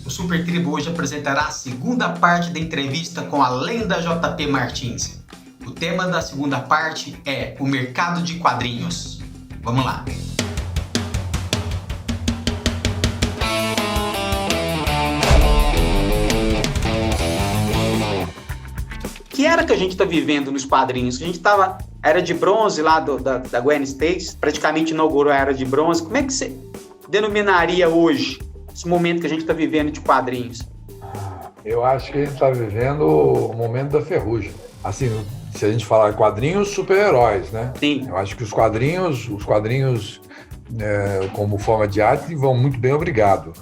o Super Tribo hoje apresentará a segunda parte da entrevista com a lenda JP Martins. O tema da segunda parte é o mercado de quadrinhos. Vamos lá! Que era que a gente está vivendo nos quadrinhos? A gente estava era de bronze lá da Gwen Stacy, praticamente inaugurou a era de bronze. Como é que você denominaria hoje esse momento que a gente está vivendo de quadrinhos? Eu acho que a gente está vivendo o momento da ferrugem. Assim, se a gente falar quadrinhos, super-heróis, né? Sim. Eu acho que os quadrinhos como forma de arte vão muito bem, obrigado.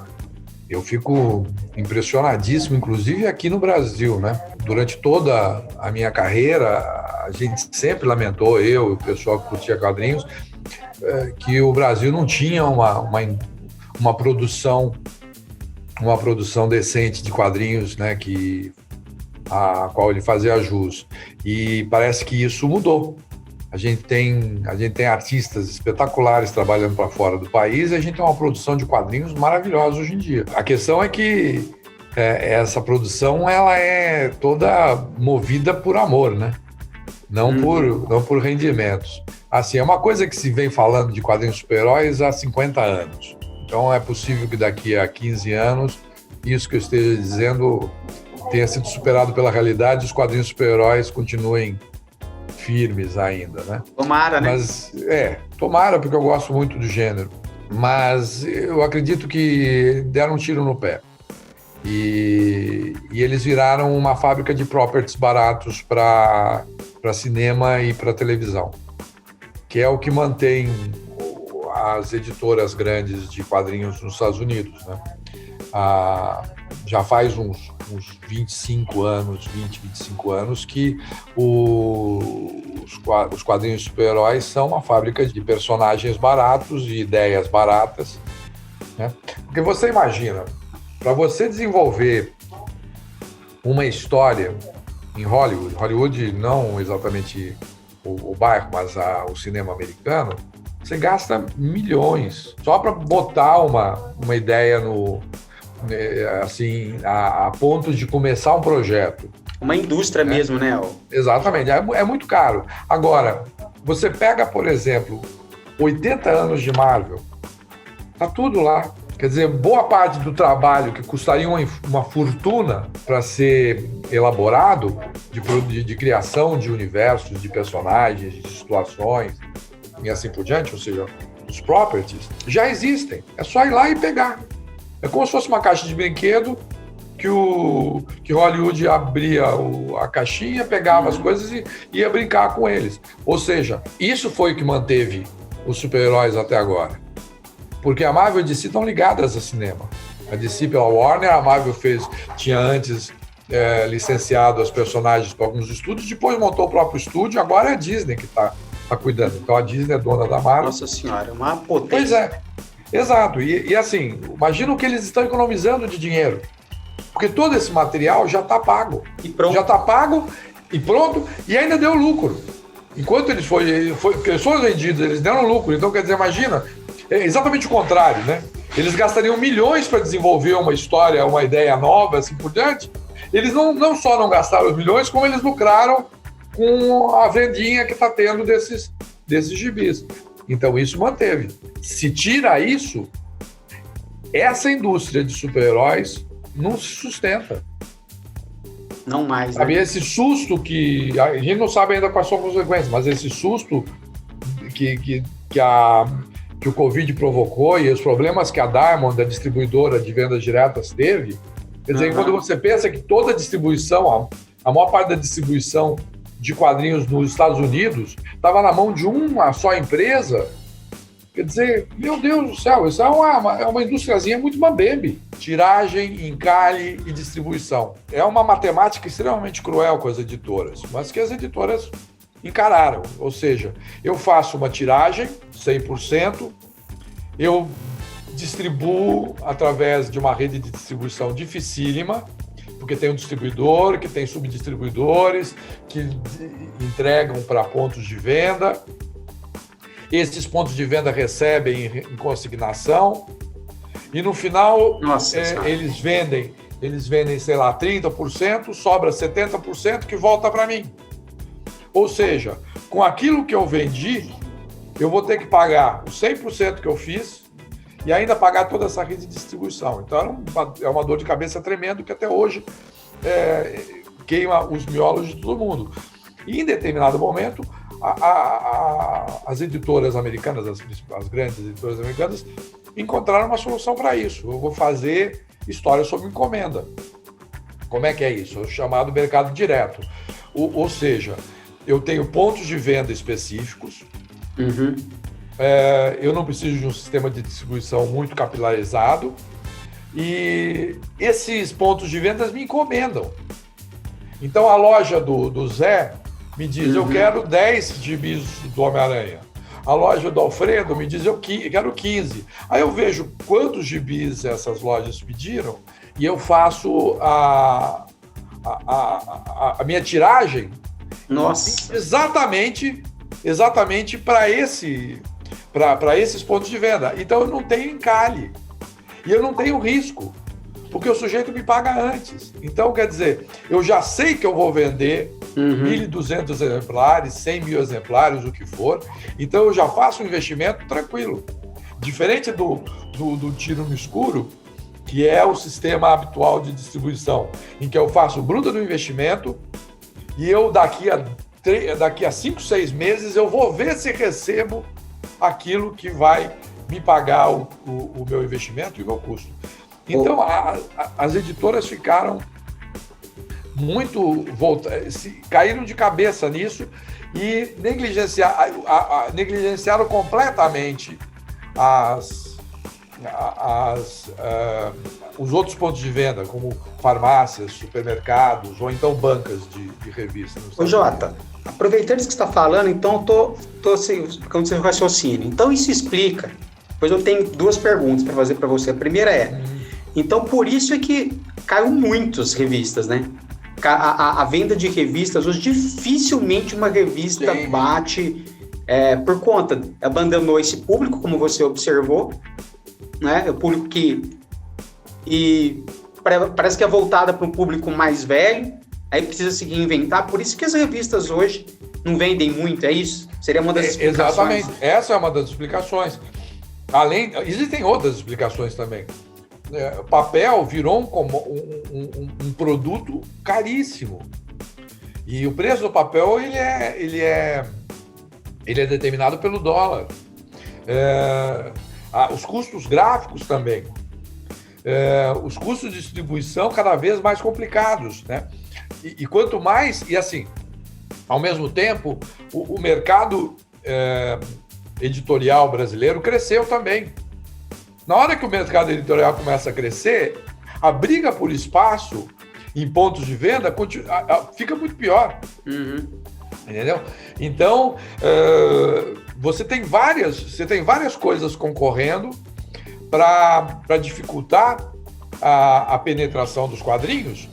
Eu fico impressionadíssimo, inclusive aqui no Brasil, né? Durante toda a minha carreira, a gente sempre lamentou, eu e o pessoal que curtia quadrinhos, que o Brasil não tinha uma produção decente de quadrinhos, né? A qual ele fazia jus. E parece que isso mudou. A gente tem artistas espetaculares trabalhando para fora do país e a gente tem uma produção de quadrinhos maravilhosa hoje em dia. A questão é que essa produção ela é toda movida por amor, né? Não por rendimentos. Assim, é uma coisa que se vem falando de quadrinhos super-heróis há 50 anos. Então é possível que daqui a 15 anos isso que eu esteja dizendo tenha sido superado pela realidade e os quadrinhos super-heróis continuem firmes ainda, né? Tomara, né? Mas, tomara, porque eu gosto muito do gênero. Mas eu acredito que deram um tiro no pé. E eles viraram uma fábrica de properties baratos para cinema e para televisão, que é o que mantém as editoras grandes de quadrinhos nos Estados Unidos, né? Já faz uns 25 anos que os quadrinhos super-heróis são uma fábrica de personagens baratos e ideias baratas, né? Porque você imagina, para você desenvolver uma história em Hollywood não exatamente o bairro, mas o cinema americano, você gasta milhões só para botar uma ideia a ponto de começar um projeto. Uma indústria mesmo, né? Exatamente, é muito caro. Agora, você pega, por exemplo, 80 anos de Marvel, tá tudo lá. Quer dizer, boa parte do trabalho que custaria uma fortuna para ser elaborado, de criação de universos, de personagens, de situações e assim por diante, ou seja, os properties, já existem. É só ir lá e pegar. É como se fosse uma caixa de brinquedo que Hollywood abria a caixinha, pegava as coisas e ia brincar com eles. Ou seja, isso foi o que manteve os super-heróis até agora. Porque a Marvel e a DC estão ligadas a cinema. A DC pela Warner, a Marvel tinha antes licenciado os personagens para alguns estúdios, depois montou o próprio estúdio, agora é a Disney que está cuidando. Então a Disney é dona da Marvel. Nossa Senhora, uma potência. Pois é. Exato, e assim, imagina o que eles estão economizando de dinheiro, porque todo esse material já está pago, já está pago e pronto, e ainda deu lucro. Enquanto eles foram vendidos, eles deram lucro. Então, quer dizer, imagina, é exatamente o contrário, né? Eles gastariam milhões para desenvolver uma história, uma ideia nova, assim por diante. Eles não só não gastaram os milhões, como eles lucraram com a vendinha que está tendo desses gibis. Então, isso manteve. Se tira isso, essa indústria de super-heróis não se sustenta. Não mais, né? Sabe, esse susto que... A gente não sabe ainda quais são as consequências, mas esse susto que o Covid provocou e os problemas que a Diamond, a distribuidora de vendas diretas, teve, quer dizer, quando você pensa que toda a distribuição, a maior parte da distribuição de quadrinhos nos Estados Unidos estava na mão de uma só empresa, quer dizer, meu Deus do céu, isso é uma indústriazinha muito mambembe. Tiragem, encalhe e distribuição. É uma matemática extremamente cruel com as editoras, mas que as editoras encararam. Ou seja, eu faço uma tiragem, 100%, eu distribuo através de uma rede de distribuição dificílima, porque tem um distribuidor, que tem subdistribuidores, que entregam para pontos de venda. Esses pontos de venda recebem em consignação. E no final, Nossa, eles vendem, sei lá, 30%, sobra 70% que volta para mim. Ou seja, com aquilo que eu vendi, eu vou ter que pagar os 100% que eu fiz e ainda pagar toda essa rede de distribuição. Então, é uma dor de cabeça tremenda que até hoje queima os miolos de todo mundo. E, em determinado momento, as editoras americanas, as grandes editoras americanas, encontraram uma solução para isso. Eu vou fazer história sob encomenda. Como é que é isso? É o chamado mercado direto. Ou seja, eu tenho pontos de venda específicos. Uhum. Eu não preciso de um sistema de distribuição muito capilarizado. E esses pontos de vendas me encomendam. Então, a loja do Zé me diz, eu quero 10 gibis do Homem-Aranha. A loja do Alfredo me diz, eu quero 15. Aí eu vejo quantos gibis essas lojas pediram e eu faço a minha tiragem. Nossa. Exatamente para esses pontos de venda. Então eu não tenho encalhe e eu não tenho risco, porque o sujeito me paga antes. Então, quer dizer, eu já sei que eu vou vender 1.200 exemplares, 100 mil exemplares, o que for. Então, eu já faço um investimento tranquilo. Diferente do tiro no escuro, que é o sistema habitual de distribuição, em que eu faço o bruto do investimento e eu, daqui a 5, 6 meses, eu vou ver se recebo aquilo que vai me pagar o meu investimento e o meu custo. Então, as editoras ficaram muito caíram de cabeça nisso e negligenciaram completamente os outros pontos de venda, como farmácias, supermercados ou então bancas de revistas. Ô, Jota, aproveitando isso que você está falando, então eu tô ficando sem raciocínio. Então isso explica. Depois eu tenho 2 perguntas para fazer para você. A primeira então por isso é que caiu muitas revistas, né? A venda de revistas, hoje dificilmente uma revista bate por conta, abandonou esse público, como você observou, né? O público parece que é voltada para um público mais velho, aí precisa se reinventar, por isso que as revistas hoje não vendem muito, é isso? Seria uma das explicações. Exatamente, essa é uma das explicações. Existem outras explicações também. O papel virou um produto caríssimo. E o preço do papel ele é determinado pelo dólar. Os custos gráficos também. Os custos de distribuição cada vez mais complicados, né? E quanto mais... E assim, ao mesmo tempo, o mercado editorial brasileiro cresceu também. Na hora que o mercado editorial começa a crescer, a briga por espaço em pontos de venda fica muito pior. Entendeu? Então, você tem várias coisas concorrendo para dificultar a penetração dos quadrinhos.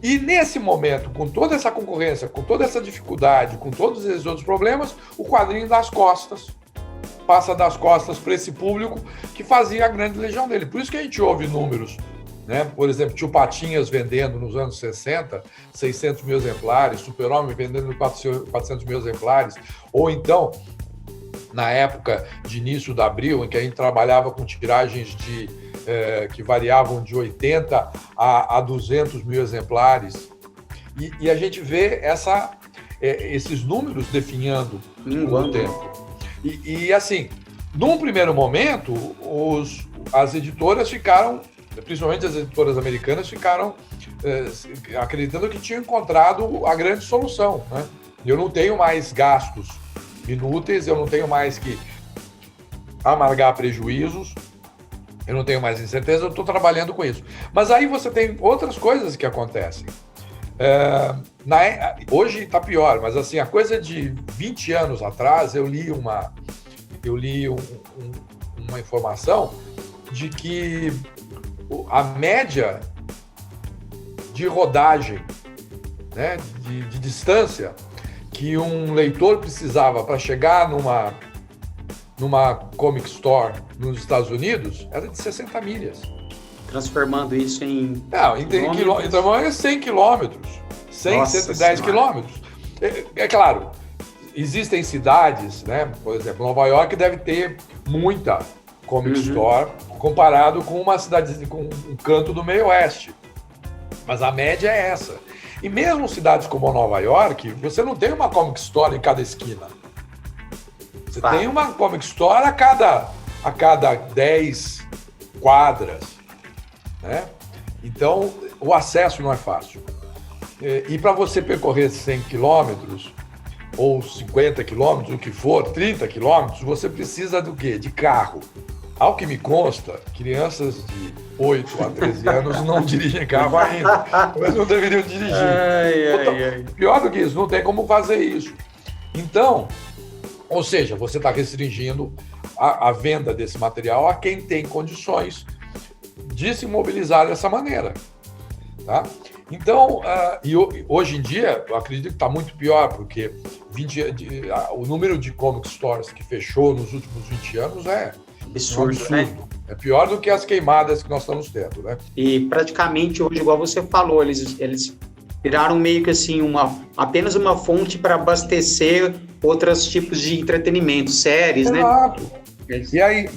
E nesse momento, com toda essa concorrência, com toda essa dificuldade, com todos esses outros problemas, o quadrinho passa das costas para esse público que fazia a grande legião dele. Por isso que a gente ouve números, né? Por exemplo, Tio Patinhas vendendo nos anos 60, 600 mil exemplares, Super-Homem vendendo 400 mil exemplares, ou então, na época de início da Abril, em que a gente trabalhava com tiragens que variavam de 80 a 200 mil exemplares, e a gente vê esses números definhando com o tempo. E assim, num primeiro momento, as editoras ficaram, principalmente as editoras americanas, ficaram acreditando que tinham encontrado a grande solução, né? Eu não tenho mais gastos inúteis, eu não tenho mais que amargar prejuízos, eu não tenho mais incerteza, eu estou trabalhando com isso. Mas aí você tem outras coisas que acontecem. Hoje está pior, mas assim, a coisa de 20 anos atrás, eu li uma informação de que a média de rodagem, né, de distância que um leitor precisava para chegar numa Comic Store nos Estados Unidos era de 60 milhas. Transformando isso em... Não, então é 100 quilômetros. 100, Nossa 110 quilômetros. É claro, existem cidades, né? Por exemplo, Nova York deve ter muita Comic Store comparado com uma cidade, com um canto do meio oeste. Mas a média é essa. E mesmo cidades como Nova York, você não tem uma Comic Store em cada esquina. Você tem uma Comic Store a cada 10 quadras, né? Então, o acesso não é fácil. E para você percorrer 100 quilômetros, ou 50 quilômetros, o que for, 30 quilômetros, você precisa do quê? De carro. Ao que me consta, crianças de 8 a 13 anos não dirigem carro ainda, mas não deveriam dirigir. Pior do que isso, não tem como fazer isso. Então, ou seja, você está restringindo a venda desse material a quem tem condições de se mobilizar dessa maneira. Tá? Então, hoje em dia, eu acredito que está muito pior, porque o número de comic stores que fechou nos últimos 20 anos é absurdo, né? É pior do que as queimadas que nós estamos tendo, né? E praticamente hoje, igual você falou, eles viraram meio que assim apenas uma fonte para abastecer outros tipos de entretenimento, séries, Exato. Né? E aí,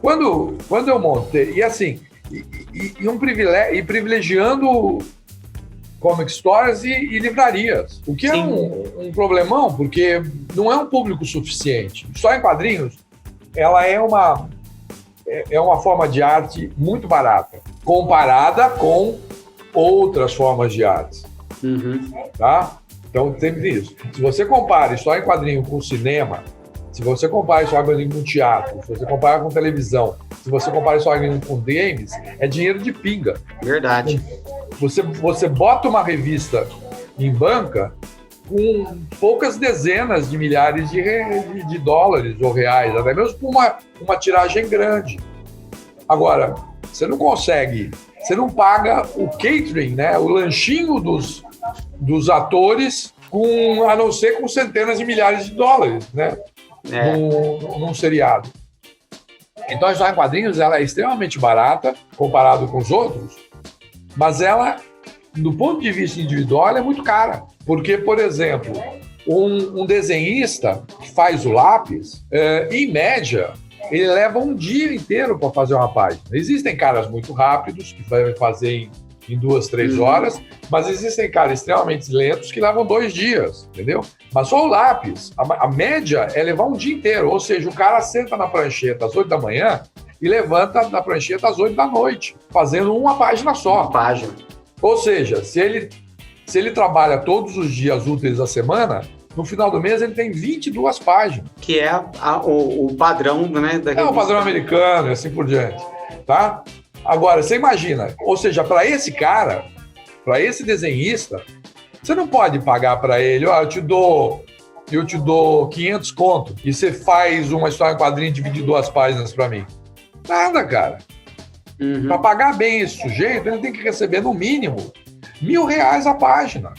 quando eu montei, e assim, um privilégio, e privilegiando comic stores e livrarias, o que é um problemão, porque não é um público suficiente. História em quadrinhos, ela é uma forma de arte muito barata, comparada com outras formas de arte. Tá? Então, sempre isso. Se você compara história em quadrinho com cinema, se você compara história em quadrinho com teatro, se você compara com televisão, se você compara história em quadrinho com games, é dinheiro de pinga. Verdade. Você bota uma revista em banca com poucas dezenas de milhares de dólares ou reais, até mesmo com uma tiragem grande. Agora, você não consegue, você não paga o catering, né, o lanchinho dos atores, a não ser com centenas de milhares de dólares, né, num seriado. Então, a história em quadrinhos ela é extremamente barata comparado com os outros, mas ela, do ponto de vista individual, ela é muito cara. Porque, por exemplo, um desenhista que faz o lápis, em média, ele leva um dia inteiro para fazer uma página. Existem caras muito rápidos, que vai fazer em 2, 3 horas, mas existem caras extremamente lentos que levam 2 dias, entendeu? Mas só o lápis, a média é levar um dia inteiro, ou seja, o cara senta na prancheta às 8 da manhã e levanta da prancheta às 8 da noite, fazendo uma página só. Uma página. Ou seja, se ele trabalha todos os dias úteis da semana, no final do mês ele tem 22 páginas. Que é o padrão, né? Da o padrão americano e assim por diante. Tá? Agora, você imagina, ou seja, para esse cara, para esse desenhista, você não pode pagar para ele, eu te dou 500 conto e você faz uma história em quadrinho e divide 2 páginas para mim. Nada, cara. Para pagar bem esse sujeito, ele tem que receber no mínimo R$1.000 a página.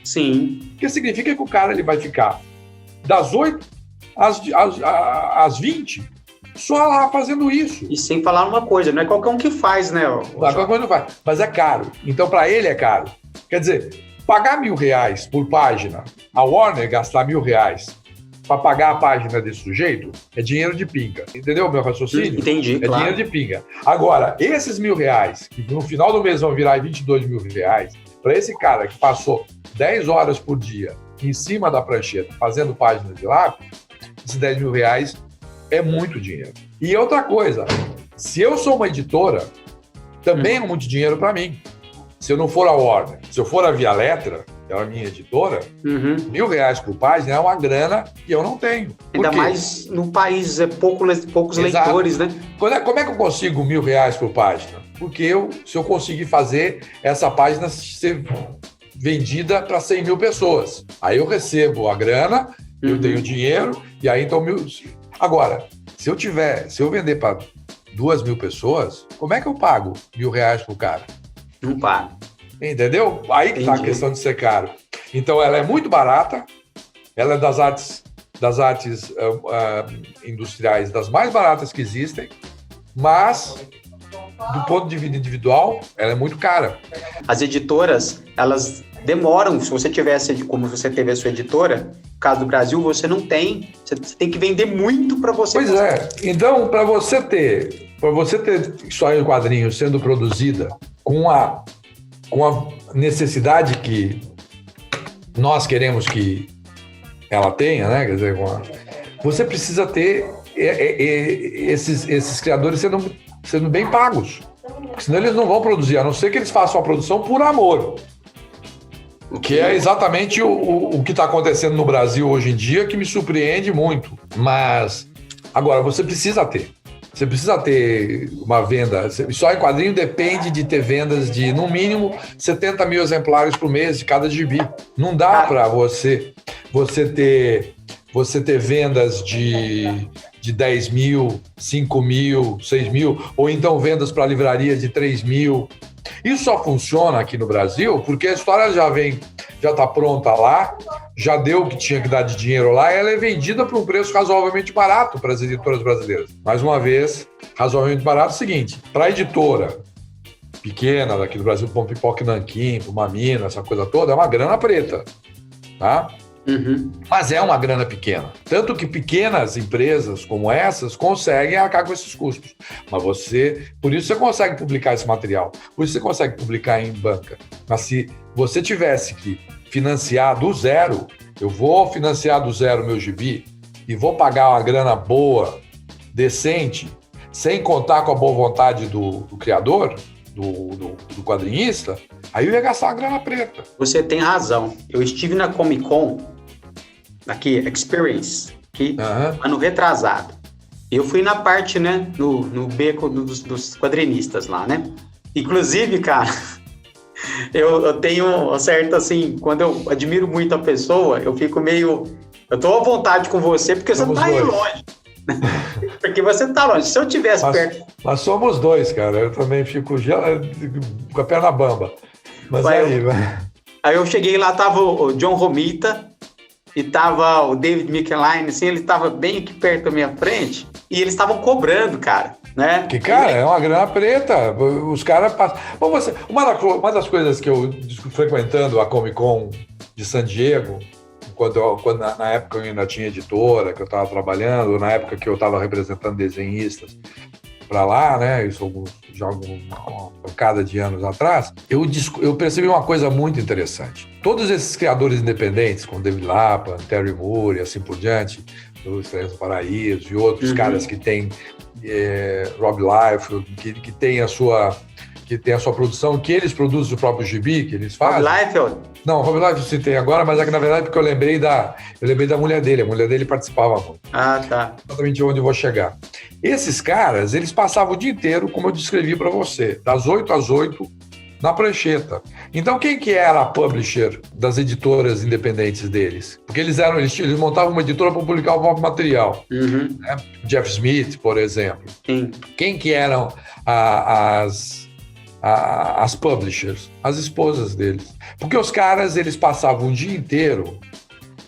Sim. O que significa que o cara ele vai ficar das 8 às 20 só lá fazendo isso. E sem falar uma coisa, não é qualquer um que faz, né? Qualquer coisa não faz, mas é caro. Então, para ele é caro. Quer dizer, pagar R$1.000 por página, a Warner gastar R$1.000 para pagar a página desse sujeito, é dinheiro de pinga. Entendeu o meu raciocínio? Entendi, É claro. dinheiro de pinga. Agora, esses R$1.000, que no final do mês vão virar R$22.000, para esse cara que passou 10 horas por dia em cima da prancheta, fazendo páginas de lápis, esses R$10.000 é muito dinheiro. E outra coisa, se eu sou uma editora, também é muito dinheiro para mim. Se eu não for a Warner, se eu for a Via Letra, que é a minha editora, R$1.000 por página é uma grana que eu não tenho. Ainda mais no país, poucos Exato. leitores, né? Como é que eu consigo R$1.000 por página? Porque se eu conseguir fazer essa página ser vendida para 100 mil pessoas. Aí eu recebo a grana, eu tenho dinheiro, e aí então... Agora, se eu vender para 2.000 pessoas, como é que eu pago R$1.000 pro cara? Não paga. Entendeu? Aí que está a questão de ser caro. Então, ela é muito barata, ela é das artes das artes industriais das mais baratas que existem, mas, do ponto de vista individual, ela é muito cara. As editoras, elas demoram. Se você tivesse, como você teve a sua editora, no caso do Brasil, você não tem. Você tem que vender muito para você. Pois é. Então, para você ter história em quadrinhos sendo produzida com a necessidade que nós queremos que ela tenha, né? Quer dizer, você precisa ter esses criadores sendo bem pagos. Porque senão eles não vão produzir, a não ser que eles façam a produção por amor. Que é exatamente o que está acontecendo no Brasil hoje em dia, que me surpreende muito. Mas, agora, você precisa ter uma venda. Só em quadrinho depende de ter vendas de, no mínimo, 70 mil exemplares por mês de cada gibi. Não dá para você ter vendas de 10 mil, 5 mil, 6 mil, ou então vendas para livraria de 3 mil. Isso só funciona aqui no Brasil porque a história já está pronta lá, já deu o que tinha que dar de dinheiro lá, e ela é vendida por um preço razoavelmente barato para as editoras brasileiras. Mais uma vez, razoavelmente barato é o seguinte: para a editora pequena daqui do Brasil, para um Pipoca Nanquim, para uma Mina, essa coisa toda, é uma grana preta, tá? Uhum. Mas é uma grana pequena. Tanto que pequenas empresas como essas conseguem arcar com esses custos. Mas por isso você consegue publicar esse material. Por isso você consegue publicar em banca. Mas se você tivesse que financiar do zero, eu vou financiar do zero o meu gibi e vou pagar uma grana boa, decente, sem contar com a boa vontade do criador, do quadrinhista, aí eu ia gastar uma grana preta. Você tem razão. Eu estive na Comic Con, aqui, Experience, aqui, ano retrasado. Eu fui na parte, né, no beco dos quadrinistas lá, né? Inclusive, cara, eu tenho um certo, assim, quando eu admiro muito a pessoa, eu fico meio... Eu tô à vontade com você, porque você tá aí longe. Porque você tá longe. Se eu tivesse perto... Nós somos dois, cara. Eu também fico com a perna bamba. Mas aí eu cheguei lá, tava o John Romita e tava o David Michelinie, assim, ele tava bem aqui perto da minha frente e eles estavam cobrando, cara, né? Que, cara, é uma grana preta. Os caras passam... Bom, uma das coisas que eu frequentando a Comic Con de San Diego, quando na época eu ainda tinha editora, que eu estava trabalhando, na época que eu estava representando desenhistas para lá, né? Isso já uma pancada de anos atrás, eu percebi uma coisa muito interessante. Todos esses criadores independentes, como David Lapan, Terry Moore e assim por diante, do Estrelas do Paraíso e outros caras que tem Rob Liefeld, que tem a sua produção, que eles produzem o próprio gibi, que eles fazem. Rob Liefeld? Não, Rob Liefeld eu citei agora, mas é que na verdade porque eu lembrei da mulher dele. A mulher dele participava muito. Ah, tá. Exatamente onde eu vou chegar. Esses caras, eles passavam o dia inteiro, como eu descrevi para você, das 8 às 8, na prancheta. Então, quem que era a publisher das editoras independentes deles? Porque eles montavam uma editora para publicar o próprio material. Né? Jeff Smith, por exemplo. Sim. Quem que eram as publishers? As esposas deles. Porque os caras, eles passavam o dia inteiro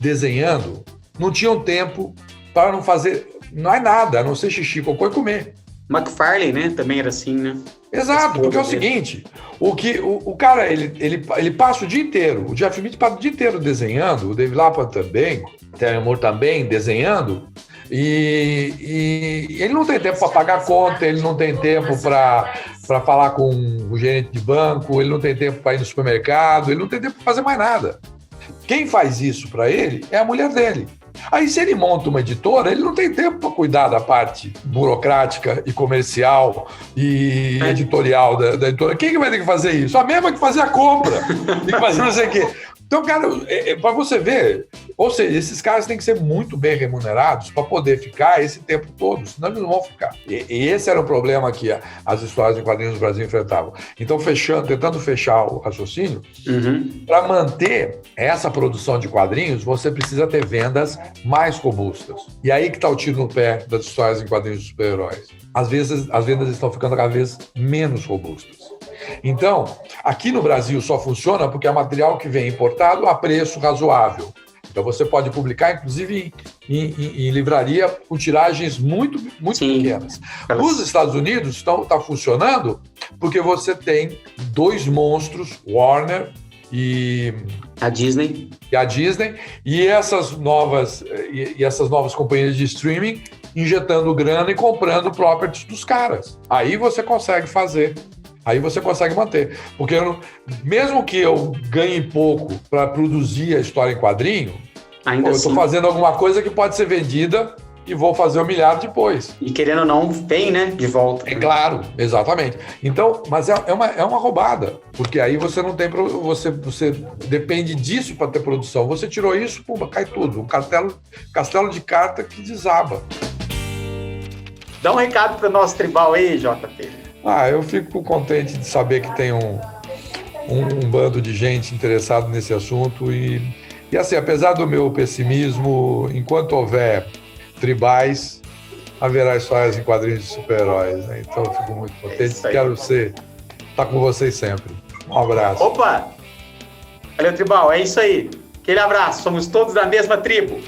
desenhando, não tinham tempo para não fazer nada, a não ser xixi, cocô e comer. McFarlane, né? Também era assim, né? Exato, porque é o seguinte, o cara, ele passa o dia inteiro, o Jeff Smith passa o dia inteiro desenhando, o David Lapan também, o Terry Moore também desenhando, e ele não tem tempo para pagar conta, ele não tem tempo para falar com o gerente de banco, ele não tem tempo para ir no supermercado, ele não tem tempo para fazer mais nada. Quem faz isso para ele é a mulher dele. Aí, se ele monta uma editora, ele não tem tempo para cuidar da parte burocrática e comercial e editorial da editora. Quem que vai ter que fazer isso? A mesma que fazer a compra, tem que fazer não sei o quê. Então, cara, para você ver, ou seja, esses caras têm que ser muito bem remunerados para poder ficar esse tempo todo, senão eles não vão ficar. E esse era o problema que as histórias em quadrinhos do Brasil enfrentavam. Então, tentando fechar o raciocínio, para manter essa produção de quadrinhos, você precisa ter vendas mais robustas. E aí que está o tiro no pé das histórias em quadrinhos de super-heróis. Às vezes, as vendas estão ficando cada vez menos robustas. Então, aqui no Brasil só funciona porque é material que vem importado a preço razoável. Então você pode publicar, inclusive, em livraria com tiragens muito pequenas. Nos Estados Unidos está funcionando porque você tem dois monstros, Warner e a Disney, e essas novas companhias de streaming injetando grana e comprando properties dos caras. Aí você consegue fazer. Aí você consegue manter. Porque mesmo que eu ganhe pouco para produzir a história em quadrinho, eu estou fazendo alguma coisa que pode ser vendida e vou fazer um milhar depois. E querendo ou não, vem, né? De volta. É claro, exatamente. Então, mas é uma roubada. Porque aí você não tem. Você depende disso para ter produção. Você tirou isso, pumba, cai tudo. Um castelo de carta que desaba. Dá um recado para o nosso tribal aí, JP. Eu fico contente de saber que tem um bando de gente interessado nesse assunto e assim, apesar do meu pessimismo, enquanto houver tribais, haverá histórias em quadrinhos de super-heróis, né? Então eu fico muito contente, quero estar com vocês sempre. Um abraço. Opa! Valeu, tribal, é isso aí. Aquele abraço, somos todos da mesma tribo.